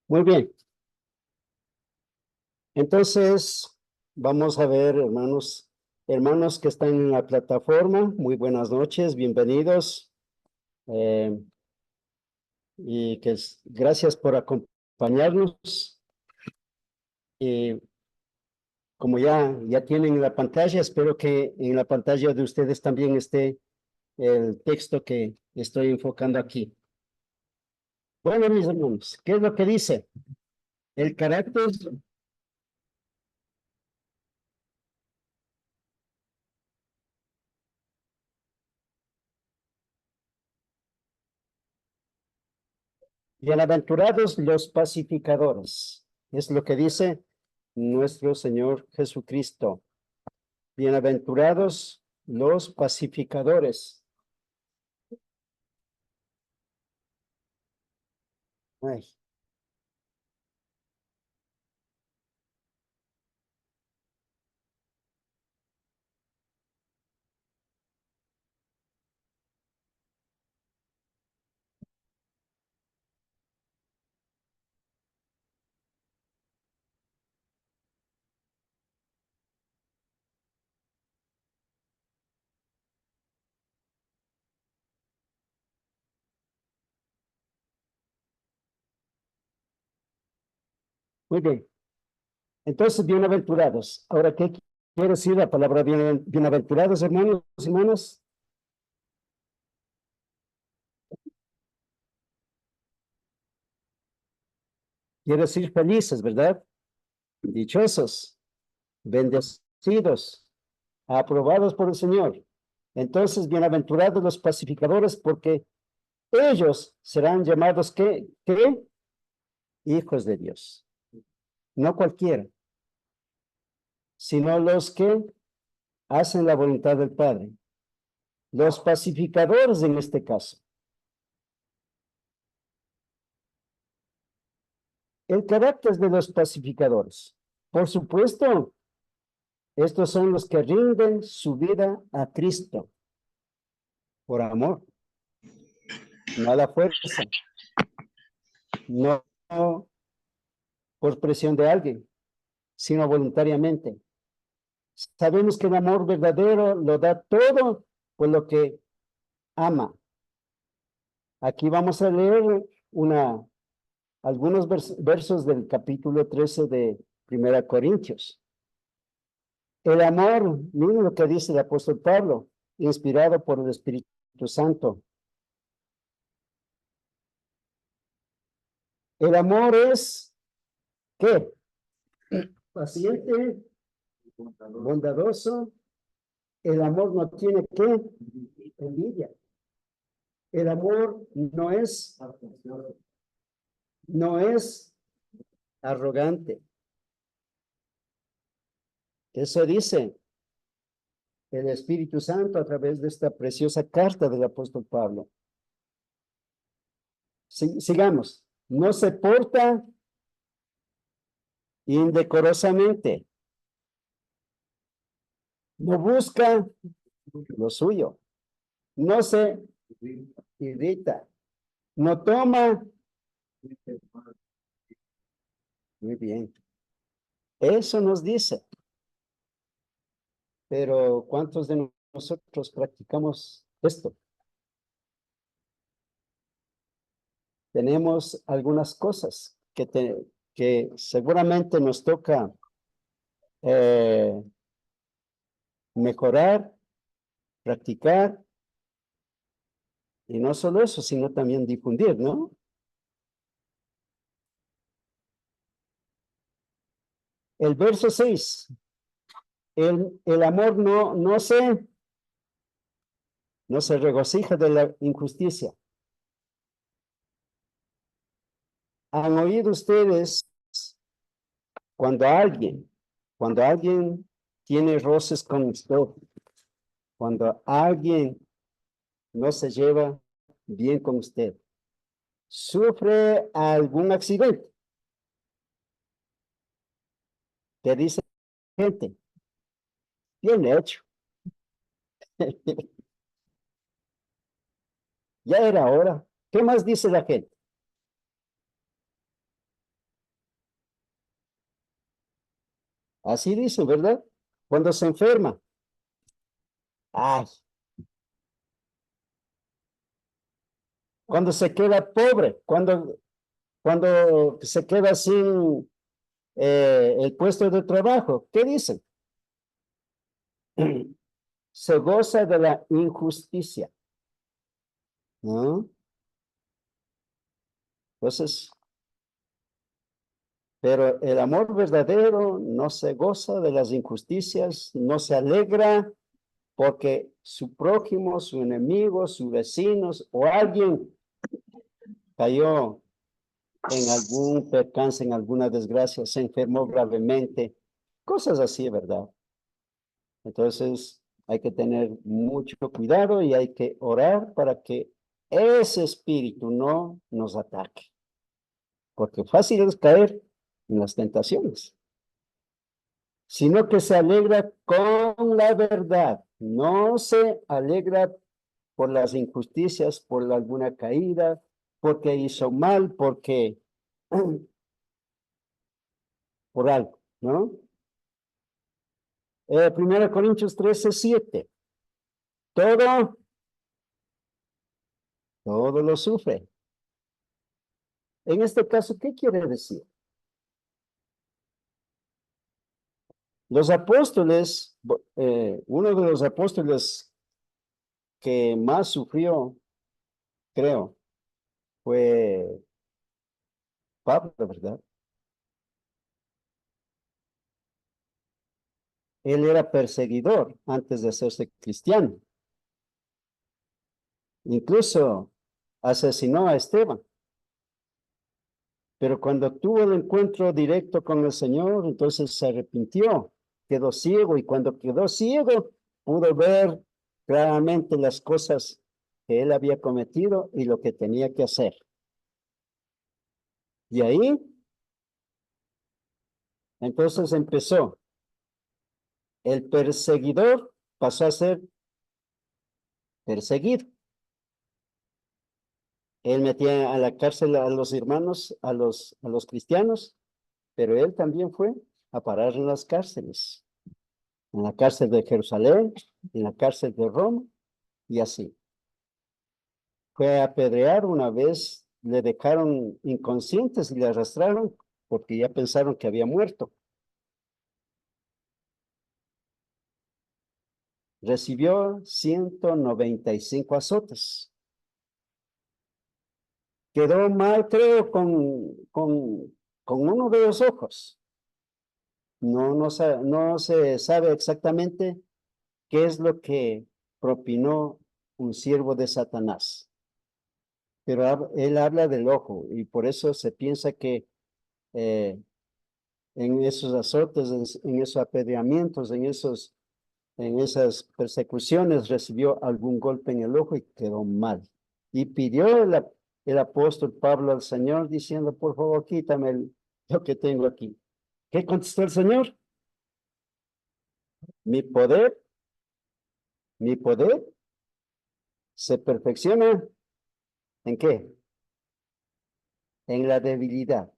Muy bien. Entonces, vamos a ver, hermanos que están en la plataforma. Muy buenas noches, bienvenidos. eh, y gracias por acompañarnos. Y como ya tienen la pantalla, espero que en la pantalla de ustedes también esté el texto que estoy enfocando aquí. Bueno, mis hermanos, ¿qué es lo que dice? El carácter. Bienaventurados los pacificadores, es lo que dice nuestro Señor Jesucristo. Bienaventurados los pacificadores. Ay, muy bien. Entonces, bienaventurados. Ahora, ¿qué quiere decir la palabra bienaventurados, hermanos y hermanas? Quiere decir felices, ¿verdad? Dichosos, bendecidos, aprobados por el Señor. Entonces, bienaventurados los pacificadores, porque ellos serán llamados, ¿qué? Hijos de Dios. No cualquiera, sino los que hacen la voluntad del Padre. Los pacificadores en este caso. El carácter de los pacificadores. Por supuesto, estos son los que rinden su vida a Cristo por amor, no a la fuerza, no por presión de alguien, sino voluntariamente. Sabemos que el amor verdadero lo da todo por lo que ama. Aquí vamos a leer algunos versos del capítulo 13 de Primera Corintios. El amor, miren lo que dice el apóstol Pablo, inspirado por el Espíritu Santo. El amor es, ¿qué? Paciente, bondadoso. El amor no tiene, ¿qué? Envidia. El amor no es arrogante. Eso dice el Espíritu Santo a través de esta preciosa carta del apóstol Pablo. Sigamos. No se porta indecorosamente. No busca lo suyo. No se irrita. No toma. Muy bien. Eso nos dice. Pero ¿cuántos de nosotros practicamos esto? Tenemos algunas cosas que seguramente nos toca eh, mejorar, practicar, y no solo eso, sino también difundir, ¿no? El verso 6, el amor no se regocija de la injusticia. ¿Han oído ustedes cuando alguien tiene roces con usted, cuando alguien no se lleva bien con usted, sufre algún accidente? ¿Qué dice la gente? Bien hecho. Ya era hora. ¿Qué más dice la gente? Así dice, ¿verdad? Cuando se enferma. Ay, cuando se queda pobre, cuando se queda sin el puesto de trabajo. ¿Qué dicen? Se goza de la injusticia, ¿no? Entonces, pero el amor verdadero no se goza de las injusticias, no se alegra porque su prójimo, su enemigo, sus vecinos o alguien cayó en algún percance, en alguna desgracia, se enfermó gravemente, cosas así, ¿verdad? Entonces hay que tener mucho cuidado y hay que orar para que ese espíritu no nos ataque, porque fácil es caer en las tentaciones, sino que se alegra con la verdad, no se alegra por las injusticias, por alguna caída, porque hizo mal, porque por algo, ¿no? 1 Corintios 13:7. Todo, todo lo sufre. En este caso, ¿qué quiere decir? Los apóstoles, uno de los apóstoles que más sufrió, creo, fue Pablo, ¿verdad? Él era perseguidor antes de hacerse cristiano. Incluso asesinó a Esteban. Pero cuando tuvo el encuentro directo con el Señor, entonces se arrepintió, quedó ciego y cuando quedó ciego pudo ver claramente las cosas que él había cometido y lo que tenía que hacer. Y ahí, entonces empezó. El perseguidor pasó a ser perseguido. Él metía a la cárcel a los hermanos, a los cristianos, pero él también fue a parar en las cárceles, en la cárcel de Jerusalén, en la cárcel de Roma y así. Fue a apedrear una vez, le dejaron inconscientes y le arrastraron porque ya pensaron que había muerto. Recibió 195 azotes. Quedó mal, creo, con uno de los ojos. No se sabe exactamente qué es lo que propinó un siervo de Satanás. Pero él habla del ojo y por eso se piensa que eh, en esos azotes, en esos apedreamientos, en esas persecuciones, recibió algún golpe en el ojo y quedó mal. Y pidió el apóstol Pablo al Señor diciendo, por favor, quítame lo que tengo aquí. ¿Qué contestó el Señor? Mi poder, mi poder se perfecciona ¿en qué? En la debilidad.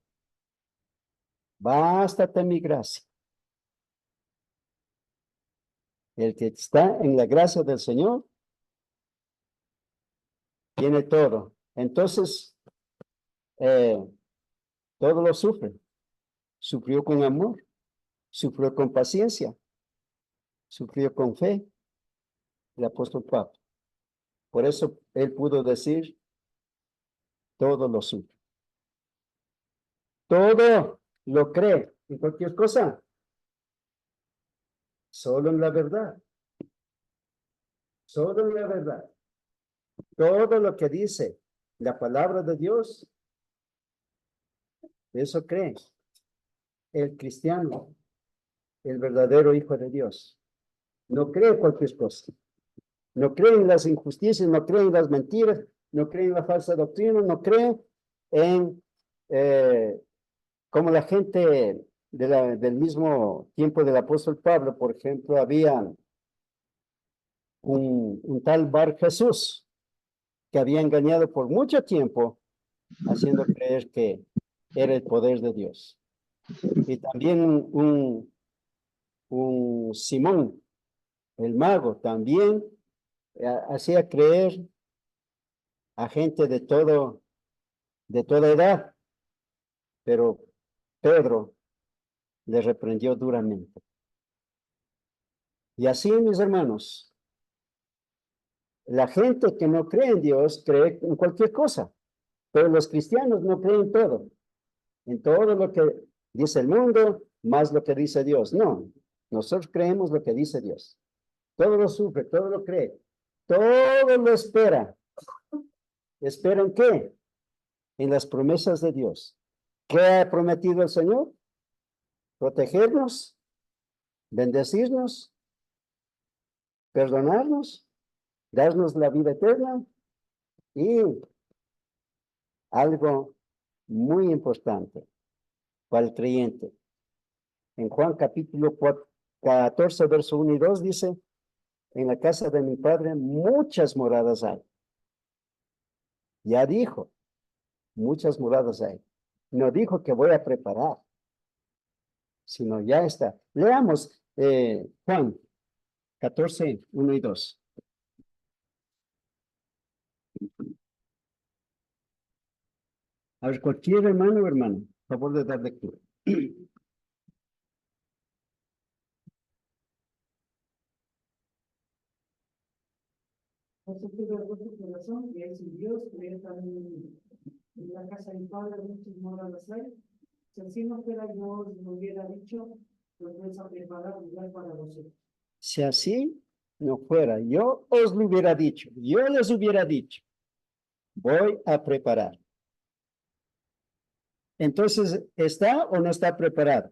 Bástate mi gracia. El que está en la gracia del Señor tiene todo. Entonces, eh, todo lo sufre. Sufrió con amor, sufrió con paciencia, sufrió con fe, el apóstol Pablo. Por eso él pudo decir, todo lo sufre. Todo lo cree en cualquier cosa, solo en la verdad, solo en la verdad. Todo lo que dice la palabra de Dios, eso cree el cristiano, el verdadero hijo de Dios. No cree cualquier cosa. No cree en las injusticias, no cree en las mentiras, no cree en la falsa doctrina, no cree en como la gente del mismo tiempo del apóstol Pablo, por ejemplo, había un tal Bar Jesús que había engañado por mucho tiempo, haciendo creer que era el poder de Dios. Y también un Simón, el mago, también hacía creer a gente de toda edad, pero Pedro le reprendió duramente. Y así, mis hermanos, la gente que no cree en Dios cree en cualquier cosa, pero los cristianos no creen en todo lo que dice el mundo, más lo que dice Dios. No, nosotros creemos lo que dice Dios. Todo lo sufre, todo lo cree, todo lo espera. ¿Espera en qué? En las promesas de Dios. ¿Qué ha prometido el Señor? Protegernos, bendecirnos, perdonarnos, darnos la vida eterna y algo muy importante para el creyente. En Juan capítulo 14, verso 1 y 2 dice, en la casa de mi padre muchas moradas hay. Ya dijo, muchas moradas hay. No dijo que voy a preparar, sino ya está. Leamos Juan 14, 1 y 2. A ver, cualquier hermano o hermana, favor de dar lectura. Nosotros de tu corazón, que es Dios, que también en la casa del Padre, muchos moradas hay. Si así no fuera, yo os lo hubiera dicho, pues vais a preparar lugar para vosotros. Si así no fuera, yo os lo hubiera dicho, yo les hubiera dicho, voy a preparar. Entonces, ¿está o no está preparado?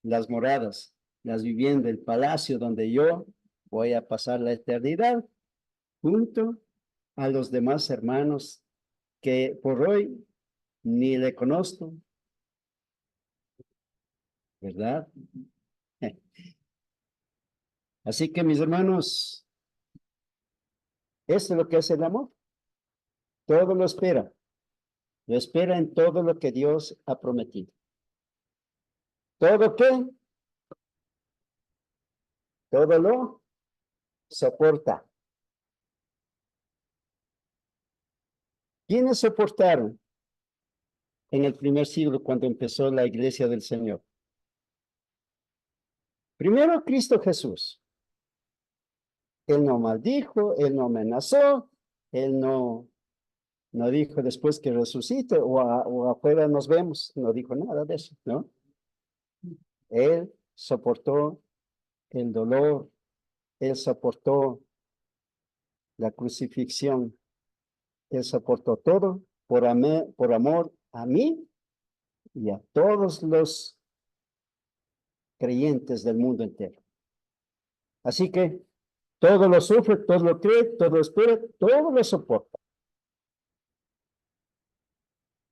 Las moradas, las viviendas, el palacio donde yo voy a pasar la eternidad junto a los demás hermanos que por hoy ni le conozco, ¿verdad? Así que mis hermanos, eso es lo que es el amor. Todo lo espera en todo lo que Dios ha prometido. ¿Todo qué? Todo lo soporta. ¿Quiénes soportaron en el primer siglo cuando empezó la iglesia del Señor? Primero Cristo Jesús. Él no maldijo, él no amenazó, él no dijo después que resucite o afuera nos vemos, no dijo nada de eso, ¿no? Él soportó el dolor, él soportó la crucifixión, él soportó todo por amor a mí y a todos los creyentes del mundo entero. Así que todo lo sufre, todo lo cree, todo lo espera, todo lo soporta.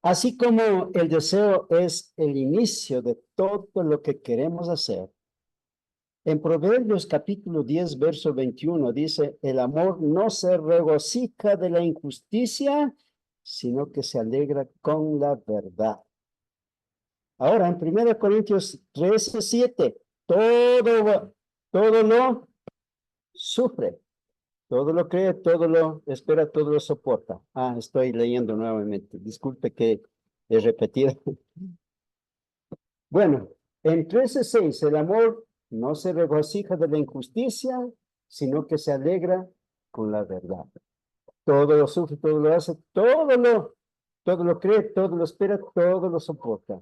Así como el deseo es el inicio de todo lo que queremos hacer. En Proverbios capítulo 10, verso 21 dice, el amor no se regocija de la injusticia, sino que se alegra con la verdad. Ahora, en 1 Corintios 13, 7, todo lo sufre, todo lo cree, todo lo espera, todo lo soporta. Ah, estoy leyendo nuevamente. Disculpe que he repetido. Bueno, en 13:6, el amor no se regocija de la injusticia, sino que se alegra con la verdad. Todo lo sufre, todo lo hace, todo lo cree, todo lo espera, todo lo soporta.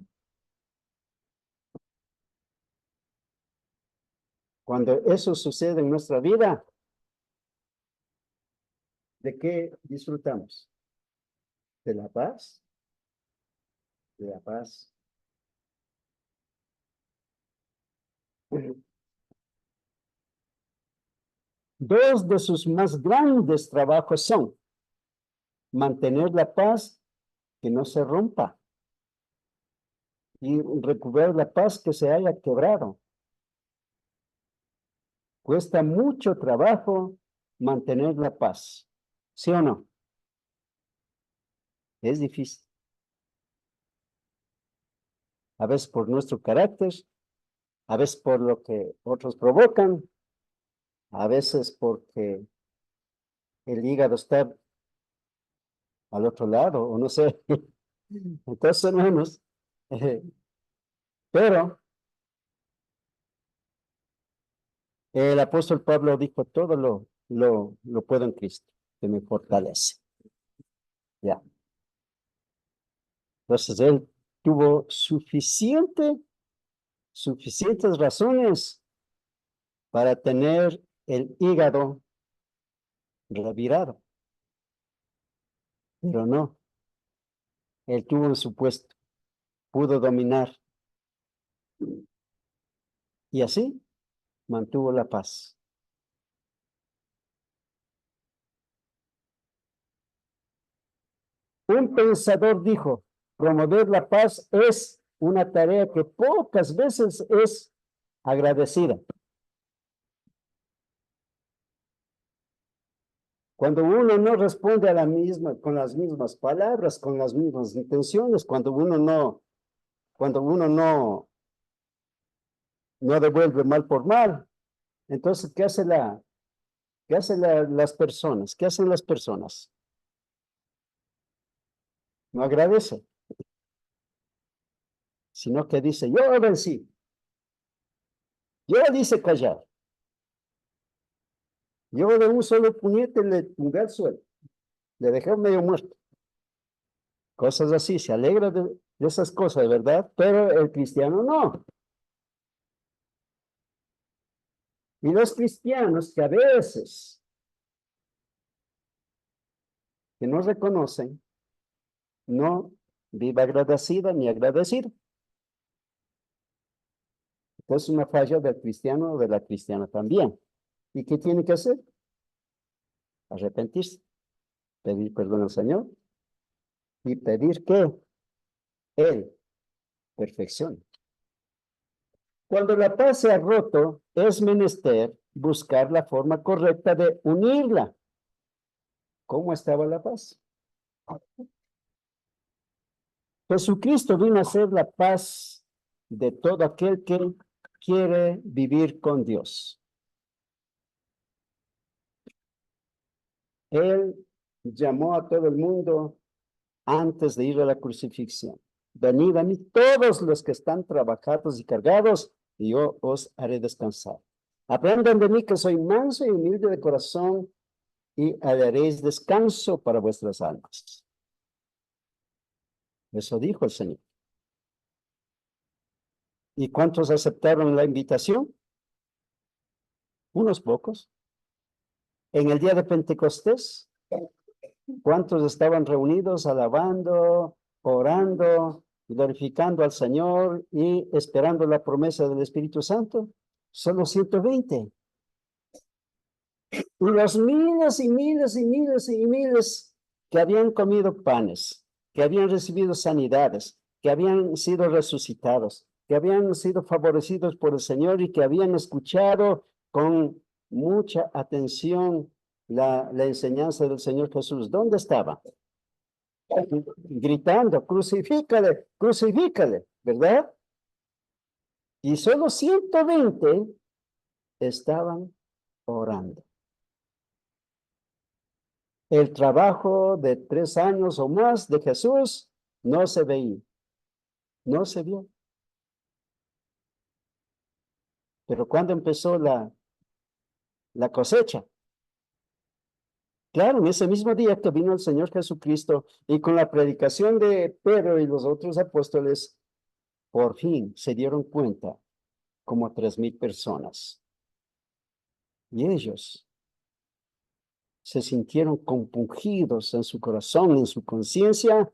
Cuando eso sucede en nuestra vida, ¿de qué disfrutamos? ¿De la paz? De la paz. Dos de sus más grandes trabajos son mantener la paz que no se rompa y recuperar la paz que se haya quebrado. Cuesta mucho trabajo mantener la paz, ¿sí o no? Es difícil. A veces por nuestro carácter, A veces por lo que otros provocan, a veces porque el hígado está al otro lado, o no sé. Entonces, hermanos, eh, pero el apóstol Pablo dijo, todo lo puedo en Cristo, que me fortalece. Ya. Entonces, él tuvo suficientes razones para tener el hígado revirado, pero no, él tuvo en su puesto, pudo dominar y así mantuvo la paz. Un pensador dijo, promover la paz es una tarea que pocas veces es agradecida. Cuando uno no responde a la misma, con las mismas palabras, con las mismas intenciones, cuando uno no devuelve mal por mal, entonces, qué hacen las personas? ¿Qué hacen las personas? No agradecen, sino que dice, yo vencí, yo dice callar, yo de un solo puñete le tumbé al suelo, le dejé medio muerto. Cosas así, se alegra de esas cosas, de verdad, pero el cristiano no. Y los cristianos que a veces que no reconocen, no viva agradecida ni agradecido. Entonces, una falla del cristiano o de la cristiana también. ¿Y qué tiene que hacer? Arrepentirse, pedir perdón al Señor y pedir que Él perfeccione. Cuando la paz se ha roto, es menester buscar la forma correcta de unirla. ¿Cómo estaba la paz? Jesucristo vino a ser la paz de todo aquel que quiere vivir con Dios. Él llamó a todo el mundo antes de ir a la crucifixión. Venid a mí todos los que están trabajados y cargados, y yo os haré descansar. Aprendan de mí que soy manso y humilde de corazón, y hallaréis descanso para vuestras almas. Eso dijo el Señor. ¿Y cuántos aceptaron la invitación? Unos pocos. En el día de Pentecostés, ¿cuántos estaban reunidos alabando, orando, glorificando al Señor y esperando la promesa del Espíritu Santo? Solo 120. Y los miles y miles y miles y miles que habían comido panes, que habían recibido sanidades, que habían sido resucitados, que habían sido favorecidos por el Señor y que habían escuchado con mucha atención la enseñanza del Señor Jesús. ¿Dónde estaba? Gritando, crucifícale, crucifícale, ¿verdad? Y solo 120 estaban orando. El trabajo de 3 años o más de Jesús no se veía, no se vio. Pero cuando empezó la cosecha, claro, en ese mismo día que vino el Señor Jesucristo y con la predicación de Pedro y los otros apóstoles, por fin se dieron cuenta como 3,000 personas. Y ellos se sintieron compungidos en su corazón, en su conciencia,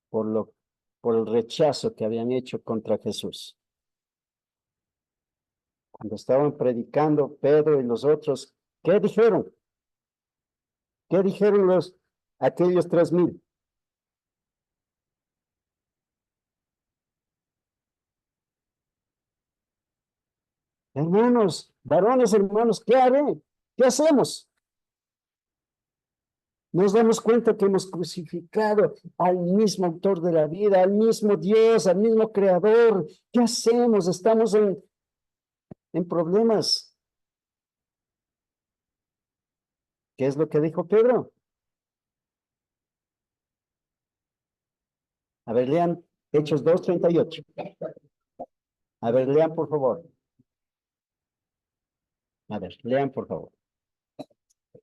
por por el rechazo que habían hecho contra Jesús. Cuando estaban predicando Pedro y los otros, ¿qué dijeron? ¿Qué dijeron aquellos 3,000? Hermanos, varones, hermanos, ¿qué haré? ¿Qué hacemos? Nos damos cuenta que hemos crucificado al mismo autor de la vida, al mismo Dios, al mismo creador. ¿Qué hacemos? Estamos en problemas. ¿Qué es lo que dijo Pedro? A ver, lean Hechos 2:38. A ver, lean por favor. A ver, lean por favor.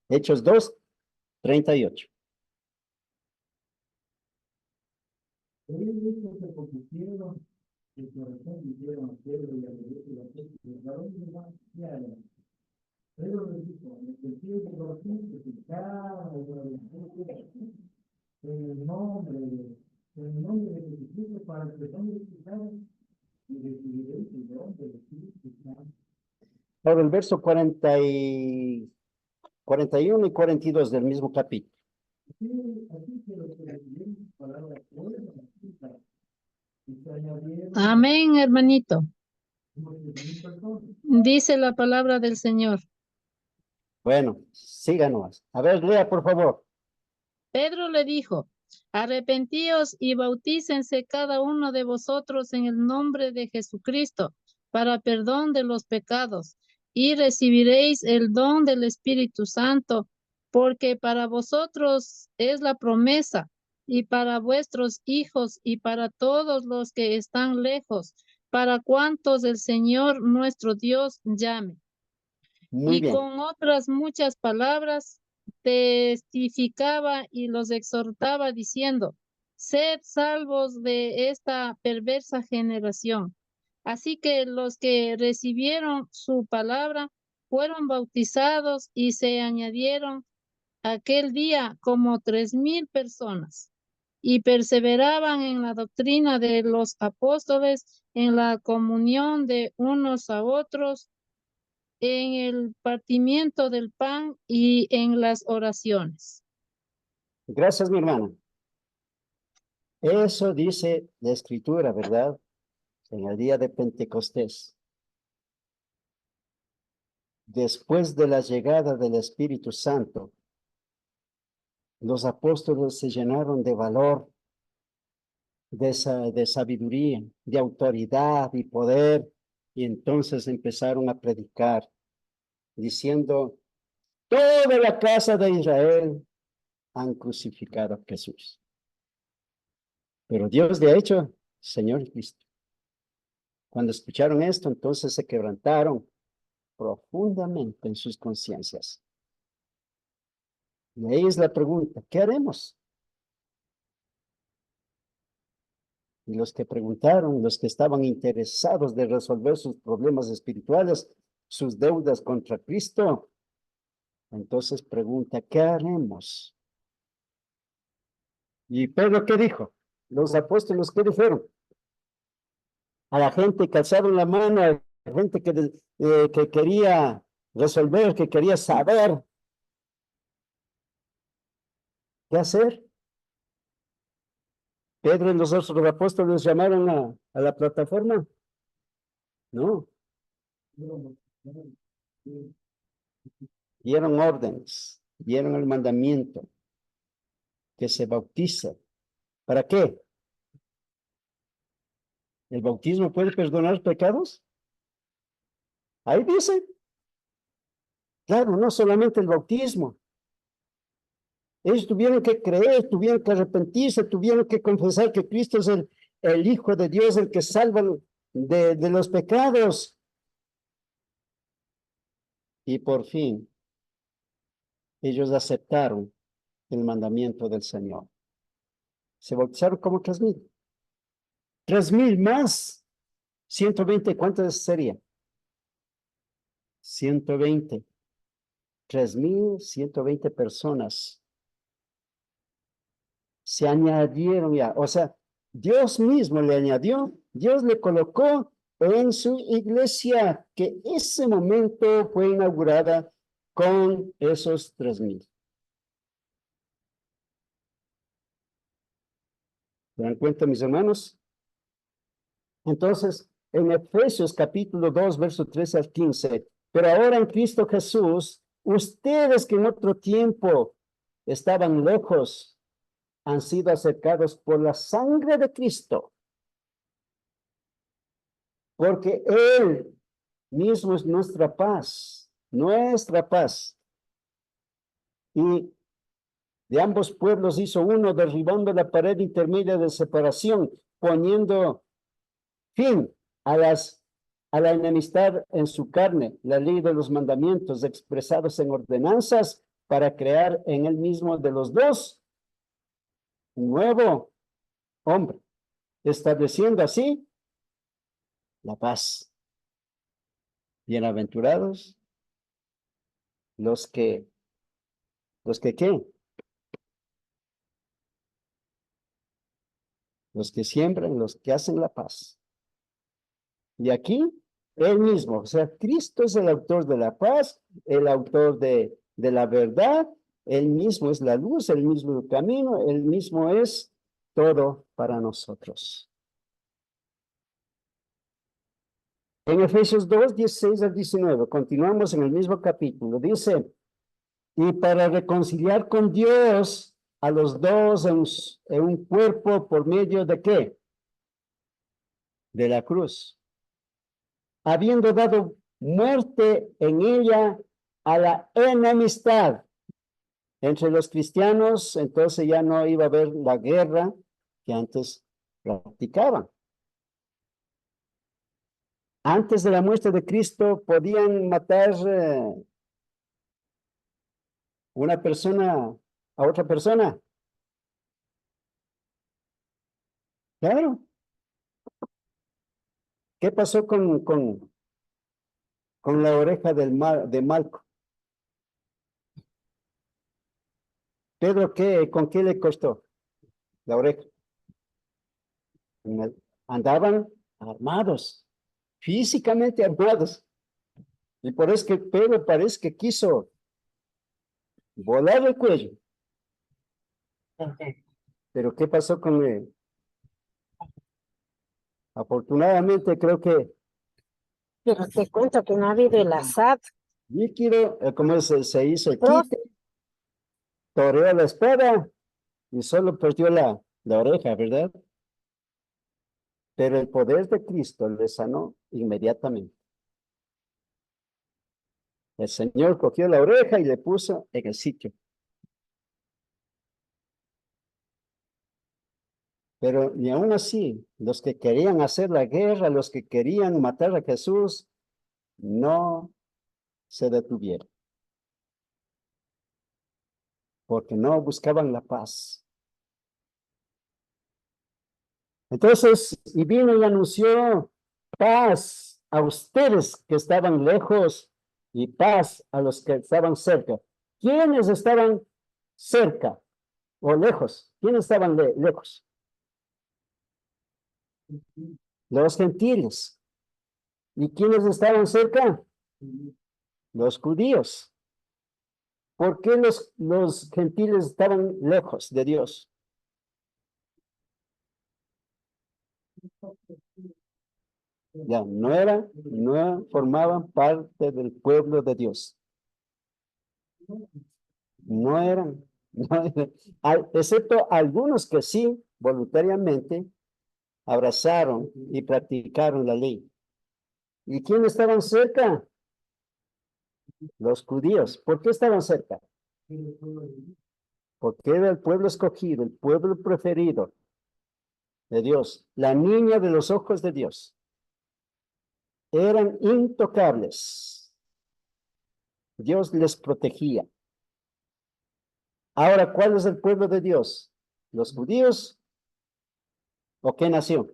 Hechos 2:38. Ellos se compusieron, el corazón dijeron a Pedro y a los de la gente, varón de más que hagan. Pedro les dijo, en el sentido de corazón, que se cada en el nombre de Jesucristo, para el perdón de sus pecados, y recibiréis el don del Espíritu Santo. Ahora el verso 41 y 42 del mismo capítulo. Así que los que recibieron sus palabras, fueron a la y se añadieron Amén, hermanito. unos 3,000 personas. Dice la palabra del Señor. Bueno, síganos. A ver, lea por favor. Pedro le dijo, arrepentíos y bautícense cada uno de vosotros en el nombre de Jesucristo para perdón de los pecados y recibiréis el don del Espíritu Santo, porque para vosotros es la promesa y para vuestros hijos y para todos los que están lejos, para cuantos el Señor nuestro Dios llame. Muy Y bien. con otras muchas palabras testificaba y los exhortaba diciendo, sed salvos de esta perversa generación. Así que los que recibieron su palabra fueron bautizados y se añadieron aquel día como 3,000 personas y perseveraban en la doctrina de los apóstoles, en la comunión de unos a otros, en el partimiento del pan y en las oraciones. Gracias, mi hermana. Eso dice la Escritura, ¿verdad? En el día de Pentecostés. Después de la llegada del Espíritu Santo, los apóstoles se llenaron de valor, de sabiduría, de autoridad y poder, y entonces empezaron a predicar, diciendo, toda la casa de Israel han crucificado a Jesús. Pero Dios le ha hecho Señor Cristo. Cuando escucharon esto, entonces se quebrantaron profundamente en sus conciencias. Y ahí es la pregunta, ¿qué haremos? Y los que preguntaron, los que estaban interesados de resolver sus problemas espirituales, sus deudas contra Cristo, entonces pregunta, ¿qué haremos? ¿Y Pedro qué dijo? Los apóstoles, ¿qué dijeron? A la gente que alzaron la mano, a la gente que quería resolver, que quería saber qué hacer. Pedro y los otros apóstoles llamaron a la plataforma. No, dieron órdenes, dieron el mandamiento que se bautiza. ¿Para qué? ¿El bautismo puede perdonar pecados? Ahí dice. Claro, no solamente el bautismo. Ellos tuvieron que creer, tuvieron que arrepentirse, tuvieron que confesar que Cristo es el Hijo de Dios, el que salva de los pecados. Y por fin, ellos aceptaron el mandamiento del Señor. Se bautizaron como 3,000. 3,000 más 120, ¿cuántas sería? 120. 3,120 personas se añadieron ya. O sea, Dios mismo le añadió, Dios le colocó en su iglesia, que ese momento fue inaugurada con esos 3,000. ¿Se dan cuenta, mis hermanos? Entonces, en Efesios capítulo 2, verso 13 al 15, pero ahora en Cristo Jesús, ustedes que en otro tiempo estaban lejos han sido acercados por la sangre de Cristo. Porque Él mismo es nuestra paz. Nuestra paz. Y de ambos pueblos hizo uno, derribando la pared intermedia de separación, poniendo fin a la enemistad en su carne, la ley de los mandamientos expresados en ordenanzas, para crear en él mismo de los dos un nuevo hombre, estableciendo así la paz. Bienaventurados los que ¿qué? Los que siembran, los que hacen la paz. Y aquí, él mismo, o sea, Cristo es el autor de la paz, el autor de la verdad, él mismo es la luz, el mismo camino, él mismo es todo para nosotros. En Efesios 2, 16 al 19, continuamos en el mismo capítulo, dice, y para reconciliar con Dios a los dos en un cuerpo por medio de ¿qué? De la cruz. Habiendo dado muerte en ella a la enemistad entre los cristianos, entonces ya no iba a haber la guerra que antes practicaban. Antes de la muerte de Cristo podían matar una persona a otra persona. Claro. ¿Qué pasó con la oreja de Malco? Pedro, ¿con qué le costó la oreja? Andaban armados, físicamente armados. Y por eso que Pedro parece que quiso volar el cuello. Pero ¿qué pasó con él? Afortunadamente creo que Pero te cuento que no ha habido el asad. líquido, como se hizo el Profe. quite, toreó la espada y solo perdió la oreja, ¿verdad? Pero el poder de Cristo le sanó inmediatamente. El Señor cogió la oreja y le puso en el sitio. Pero ni aún así, los que querían hacer la guerra, los que querían matar a Jesús, no se detuvieron. Porque no buscaban la paz. Entonces, y vino y anunció paz a ustedes que estaban lejos y paz a los que estaban cerca. ¿Quiénes estaban cerca o lejos? ¿Quiénes estaban lejos? Los gentiles. ¿Y quiénes estaban cerca? Los judíos. ¿Por qué los gentiles estaban lejos de Dios? Ya, no formaban parte del pueblo de Dios. No eran, excepto algunos que sí, voluntariamente, abrazaron y practicaron la ley. ¿Y quiénes estaban cerca? Los judíos. ¿Por qué estaban cerca? Porque era el pueblo escogido, el pueblo preferido de Dios, la niña de los ojos de Dios. Eran intocables. Dios les protegía. Ahora, ¿cuál es el pueblo de Dios? ¿Los judíos? ¿O qué nación?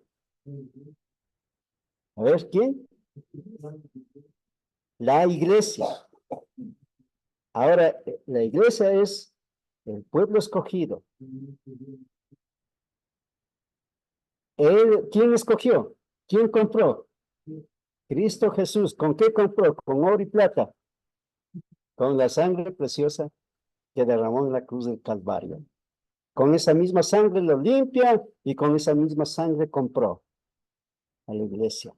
A ver, ¿quién? La iglesia. Ahora, la iglesia es el pueblo escogido. ¿Quién escogió? ¿Quién compró? Cristo Jesús. ¿Con qué compró? Con oro y plata. Con la sangre preciosa que derramó en la cruz del Calvario. Con esa misma sangre lo limpia y con esa misma sangre compró a la iglesia.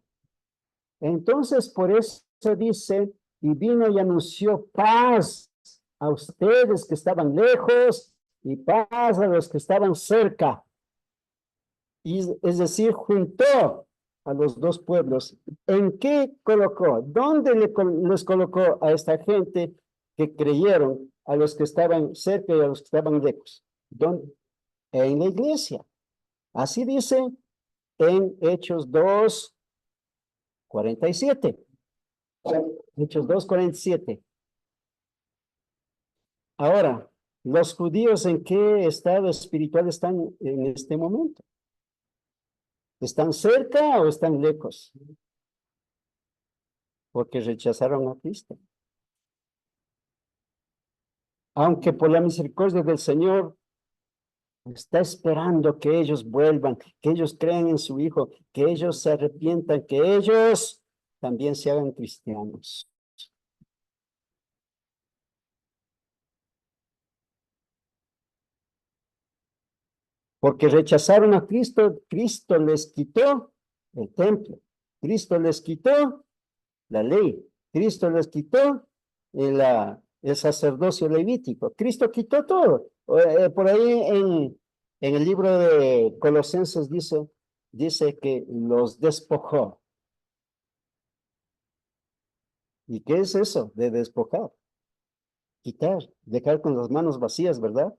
Entonces, por eso dice, y vino y anunció paz a ustedes que estaban lejos y paz a los que estaban cerca. Y, es decir, juntó a los dos pueblos. ¿En qué colocó? ¿Dónde les colocó a esta gente que creyeron, a los que estaban cerca y a los que estaban lejos? ¿Dónde? En la iglesia. Así dice en Hechos 2:47. Hechos 2:47. Ahora, ¿los judíos en qué estado espiritual están en este momento? ¿Están cerca o están lejos? Porque rechazaron a Cristo. Aunque por la misericordia del Señor está esperando que ellos vuelvan, que ellos crean en su Hijo, que ellos se arrepientan, que ellos también se hagan cristianos. Porque rechazaron a Cristo, Cristo les quitó el templo, Cristo les quitó la ley, Cristo les quitó el sacerdocio levítico, Cristo quitó todo. Por ahí en el libro de Colosenses dice que los despojó. ¿Y qué es eso de despojar? Quitar, dejar con las manos vacías, ¿verdad?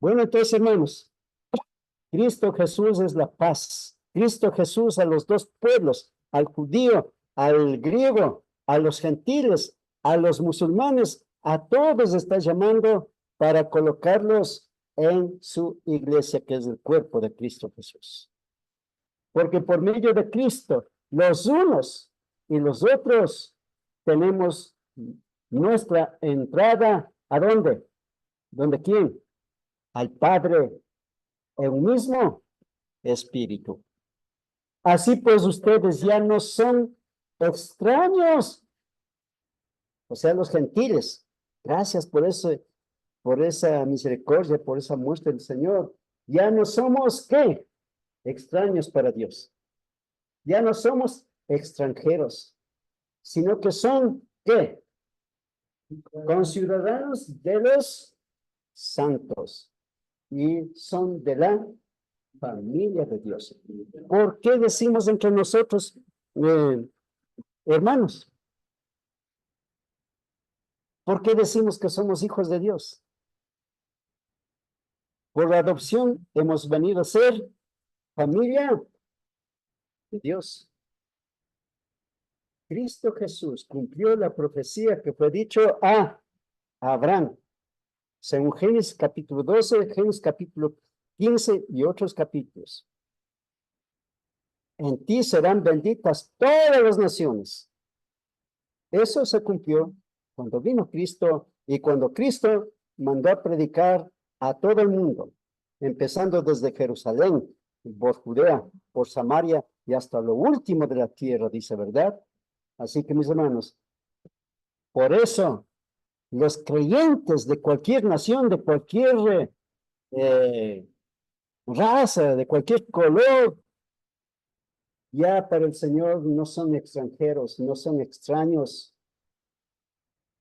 Bueno, entonces, hermanos, Cristo Jesús es la paz. Cristo Jesús a los dos pueblos, al judío, al griego, a los gentiles, a los musulmanes, a todos está llamando para colocarlos en su iglesia, que es el cuerpo de Cristo Jesús. Porque por medio de Cristo, los unos y los otros tenemos nuestra entrada, ¿a dónde? ¿Dónde quién? Al Padre en un mismo espíritu. Así pues, ustedes ya no son extraños, o sea, los gentiles. Gracias por eso, por esa misericordia, por esa muestra del Señor. Ya no somos, ¿qué? Extraños para Dios. Ya no somos extranjeros, sino que son, ¿qué? Conciudadanos de los santos y son de la familia de Dios. ¿Por qué decimos entre nosotros, hermanos? ¿Por qué decimos que somos hijos de Dios? Por la adopción hemos venido a ser familia de Dios. Cristo Jesús cumplió la profecía que fue dicho a Abraham, según Génesis capítulo 12, Génesis capítulo 15 y otros capítulos. En ti serán benditas todas las naciones. Eso se cumplió cuando vino Cristo y cuando Cristo mandó a predicar a todo el mundo, empezando desde Jerusalén, por Judea, por Samaria y hasta lo último de la tierra, dice, ¿verdad? Así que, mis hermanos, por eso los creyentes de cualquier nación, de cualquier raza, de cualquier color, ya para el Señor no son extranjeros, no son extraños,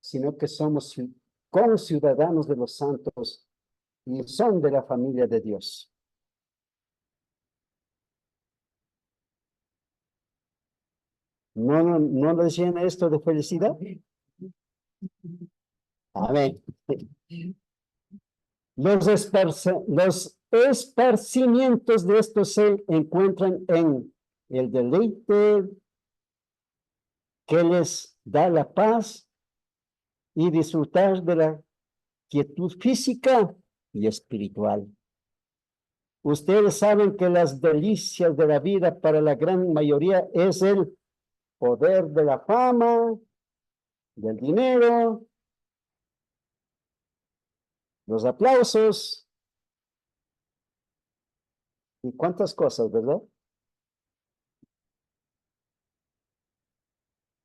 sino que somos conciudadanos de los santos y son de la familia de Dios. ¿No les llena esto de felicidad? Amén. Los esparcimientos de estos se encuentran en el deleite que les da la paz y disfrutar de la quietud física y espiritual. Ustedes saben que las delicias de la vida para la gran mayoría es el poder de la fama, del dinero, los aplausos y cuántas cosas, ¿verdad?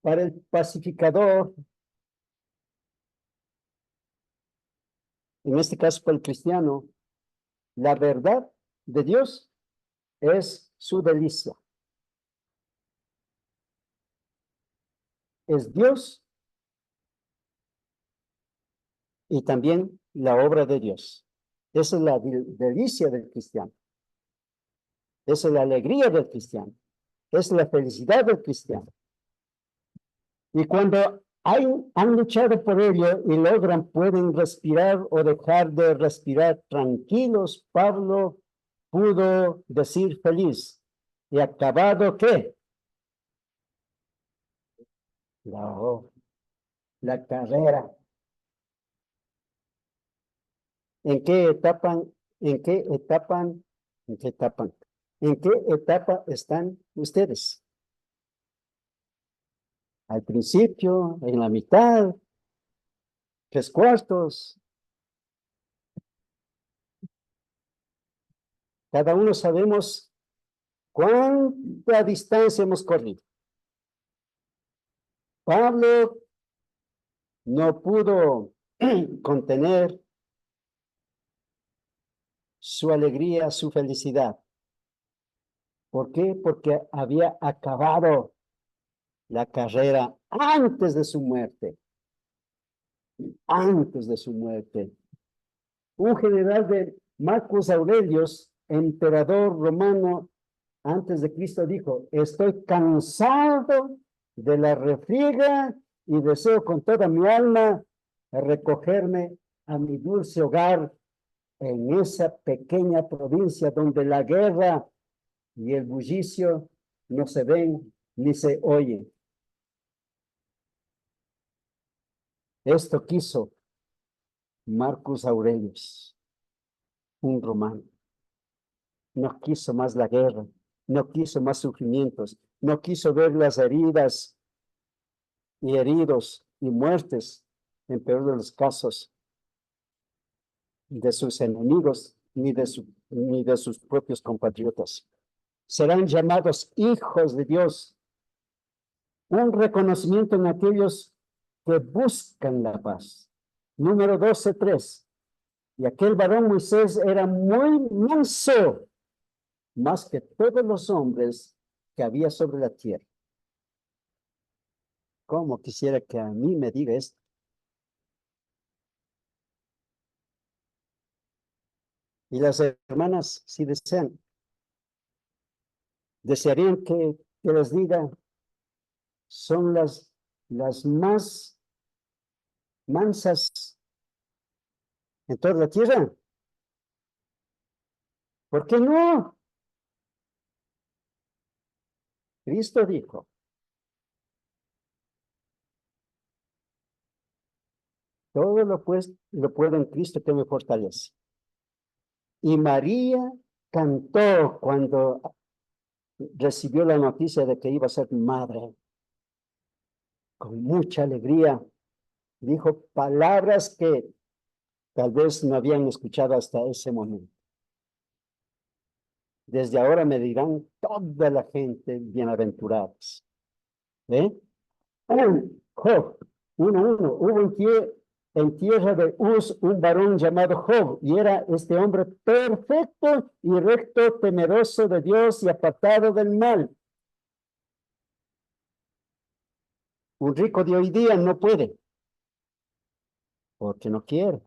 Para el pacificador, en este caso para el cristiano, la verdad de Dios es su delicia. Es Dios y también la obra de Dios. Esa es la delicia del cristiano. Esa es la alegría del cristiano. Esa es la felicidad del cristiano. Y cuando han luchado por ello y logran, pueden respirar o dejar de respirar tranquilos, Pablo pudo decir feliz. ¿Y acabado qué? La carrera. ¿En qué etapa, en qué etapa, en qué etapa, en qué etapa están ustedes? ¿Al principio, en la mitad, 3/4? Cada uno sabemos cuánta distancia hemos corrido. Pablo no pudo contener su alegría, su felicidad. ¿Por qué? Porque había acabado la carrera antes de su muerte. Antes de su muerte. Un general de Marcus Aurelius, emperador romano antes de Cristo, dijo: estoy cansado de la refriega y deseo con toda mi alma recogerme a mi dulce hogar en esa pequeña provincia donde la guerra y el bullicio no se ven ni se oyen. Esto quiso Marcus Aurelius, un romano. No quiso más la guerra, no quiso más sufrimientos, no quiso ver las heridas y heridos y muertes, en peor de los casos, de sus enemigos ni de sus propios compatriotas. Serán llamados hijos de Dios. Un reconocimiento en aquellos que buscan la paz. Número 12:3. Y aquel varón Moisés era muy manso, más que todos los hombres que había sobre la tierra. ¿Cómo quisiera que a mí me diga esto? Y las hermanas, si desearían que les diga, son las más mansas en toda la tierra. ¿Por qué no? Cristo dijo: todo lo puedo en Cristo que me fortalece. Y María cantó cuando recibió la noticia de que iba a ser madre. Con mucha alegría dijo palabras que tal vez no habían escuchado hasta ese momento. Desde ahora me dirán toda la gente bienaventuradas. Job 1:1. Hubo en tierra de Uz un varón llamado Job, y era este hombre perfecto y recto, temeroso de Dios y apartado del mal. Un rico de hoy día no puede, porque no quiere.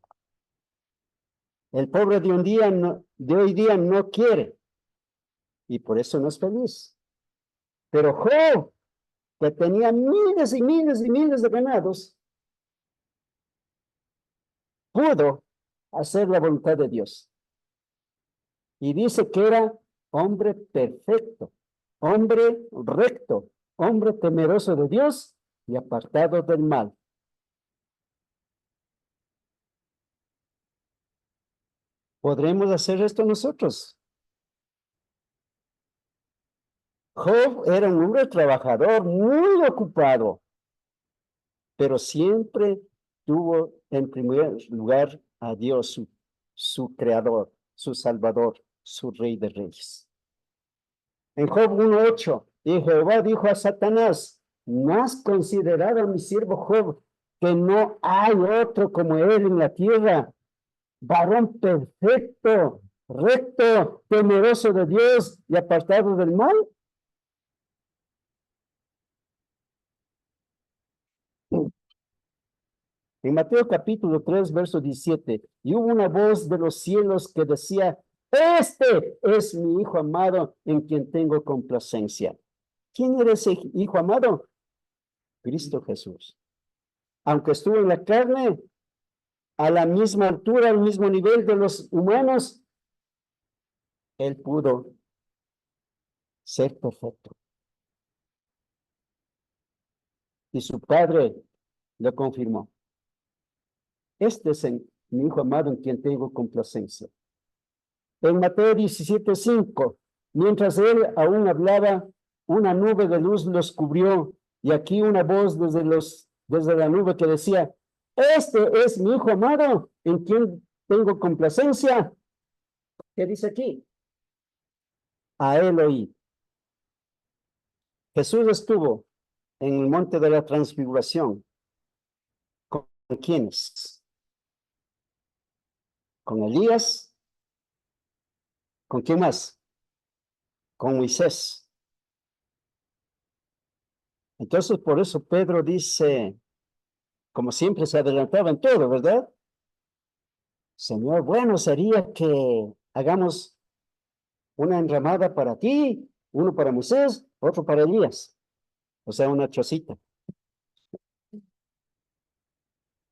El pobre de hoy día no quiere, y por eso no es feliz. Pero Job, que tenía miles y miles y miles de ganados, pudo hacer la voluntad de Dios. Y dice que era hombre perfecto, hombre recto, hombre temeroso de Dios y apartado del mal. ¿Podremos hacer esto nosotros? Job era un hombre trabajador, muy ocupado, pero siempre tuvo en primer lugar a Dios, su creador, su salvador, su rey de reyes. En Job 1:8, y Jehová dijo a Satanás: ¿no has considerado a mi siervo Job, que no hay otro como él en la tierra, varón perfecto, recto, temeroso de Dios y apartado del mal? En Mateo capítulo 3, verso 17, y hubo una voz de los cielos que decía, este es mi Hijo amado en quien tengo complacencia. ¿Quién era ese Hijo amado? Cristo Jesús. Aunque estuvo en la carne, a la misma altura, al mismo nivel de los humanos, él pudo ser perfecto. Y su Padre lo confirmó. Este es mi Hijo amado en quien tengo complacencia. En Mateo 17:5, mientras él aún hablaba, una nube de luz los cubrió, y aquí una voz desde la nube que decía, este es mi Hijo amado, en quien tengo complacencia. ¿Qué dice aquí? A él oí. Jesús estuvo en el monte de la transfiguración. ¿Con quiénes? Con Elías. ¿Con quién más? Con Moisés. Entonces, por eso Pedro dice, como siempre se adelantaba en todo, ¿verdad? Señor, bueno sería que hagamos una enramada para ti, uno para Moisés, otro para Elías. O sea, una chocita.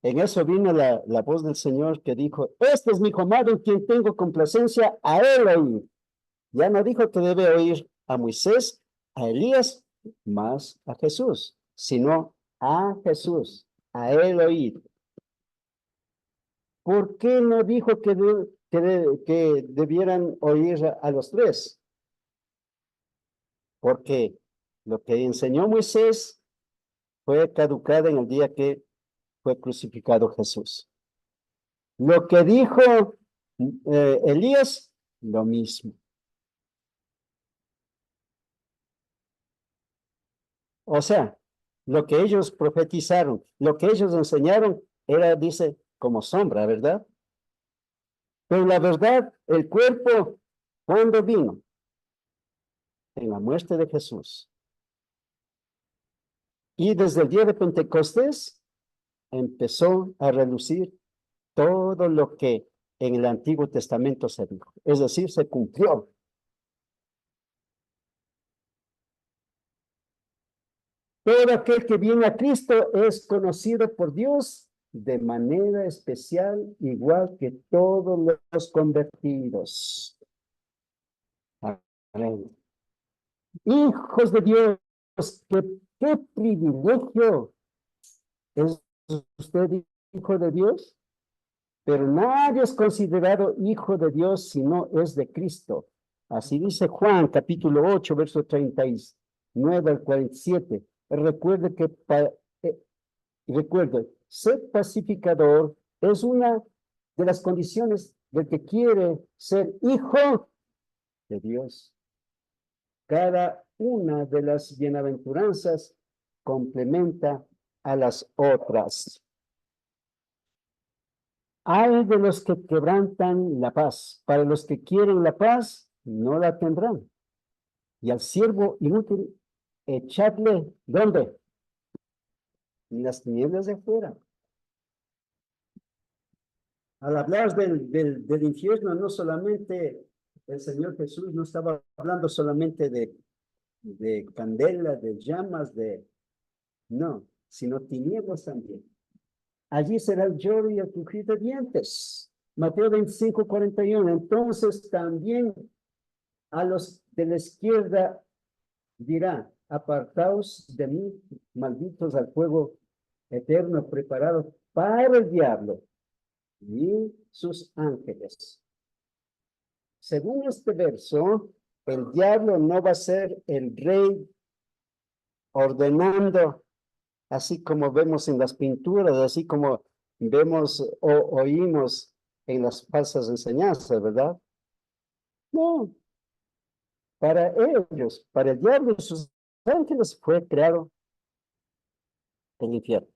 En eso vino la voz del Señor que dijo, este es mi Hijo amado en quien tengo complacencia, a él oír. Ya no dijo que debe oír a Moisés, a Elías, más a Jesús, sino a Jesús, a él oír. ¿Por qué no dijo que debieran oír a los tres? Porque lo que enseñó Moisés fue caducado en el día que fue crucificado Jesús. Lo que dijo Elías, lo mismo. O sea, lo que ellos profetizaron, lo que ellos enseñaron, era, dice, como sombra, ¿verdad? Pero la verdad, el cuerpo, ¿cuándo vino? En la muerte de Jesús. Y desde el día de Pentecostés empezó a relucir todo lo que en el Antiguo Testamento se dijo. Es decir, se cumplió. Todo aquel que viene a Cristo es conocido por Dios de manera especial, igual que todos los convertidos. Amén. Hijos de Dios, qué privilegio es usted hijo de Dios, pero nadie es considerado hijo de Dios si no es de Cristo. Así dice Juan, capítulo 8, verso 39 al 47. Recuerde que, ser pacificador es una de las condiciones del que quiere ser hijo de Dios. Cada una de las bienaventuranzas complementa a las otras. Hay de los que quebrantan la paz. Para los que quieren la paz, no la tendrán. Y al siervo inútil, echadle, ¿dónde? En las tinieblas de afuera. Al hablar del infierno, no solamente el Señor Jesús no estaba hablando solamente de candela, de llamas, no, sino tinieblas también. Allí será el lloro y el crujir de dientes. Mateo 25:41. Entonces también a los de la izquierda dirá, apartaos de mí, malditos, al fuego eterno preparado para el diablo y sus ángeles. Según este verso, el diablo no va a ser el rey ordenando, así como vemos en las pinturas, así como vemos o oímos en las falsas enseñanzas, ¿verdad? No. Para ellos, para el diablo y sus ángeles fue creado el infierno.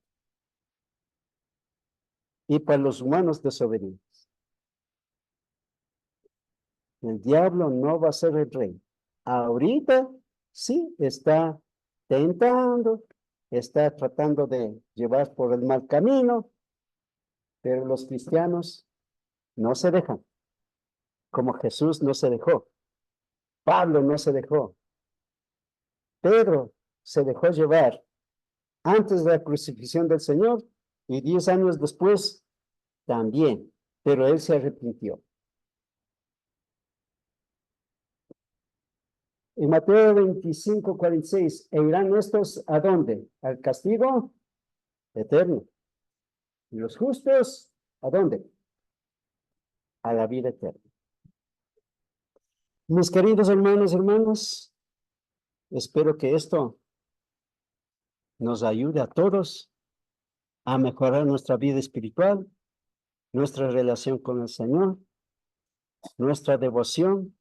Y para los humanos desobedientes. El diablo no va a ser el rey. Ahorita sí está tentando, está tratando de llevar por el mal camino, Pero los cristianos no se dejan, como Jesús no se dejó. Pablo no se dejó. Pedro se dejó llevar antes de la crucifixión del Señor y 10 años después también, pero él se arrepintió. En Mateo 25:46, ¿e irán estos a dónde? Al castigo eterno. ¿Y los justos a dónde? A la vida eterna. Mis queridos hermanos y hermanas, espero que esto nos ayude a todos a mejorar nuestra vida espiritual, nuestra relación con el Señor, nuestra devoción,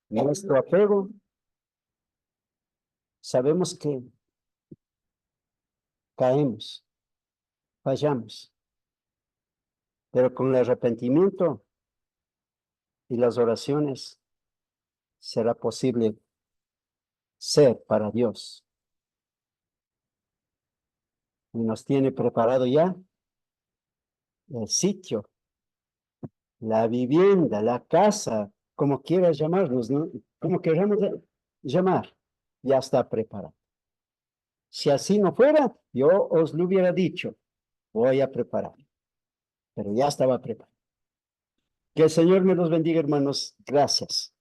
nuestro apego. Sabemos que caemos, fallamos, pero con el arrepentimiento y las oraciones será posible ser para Dios. Y nos tiene preparado ya el sitio, la vivienda, la casa, como quieras llamarnos, ¿no? Como queramos llamar, ya está preparado. Si así no fuera, yo os lo hubiera dicho, voy a preparar, pero ya estaba preparado. Que el Señor me los bendiga, hermanos. Gracias.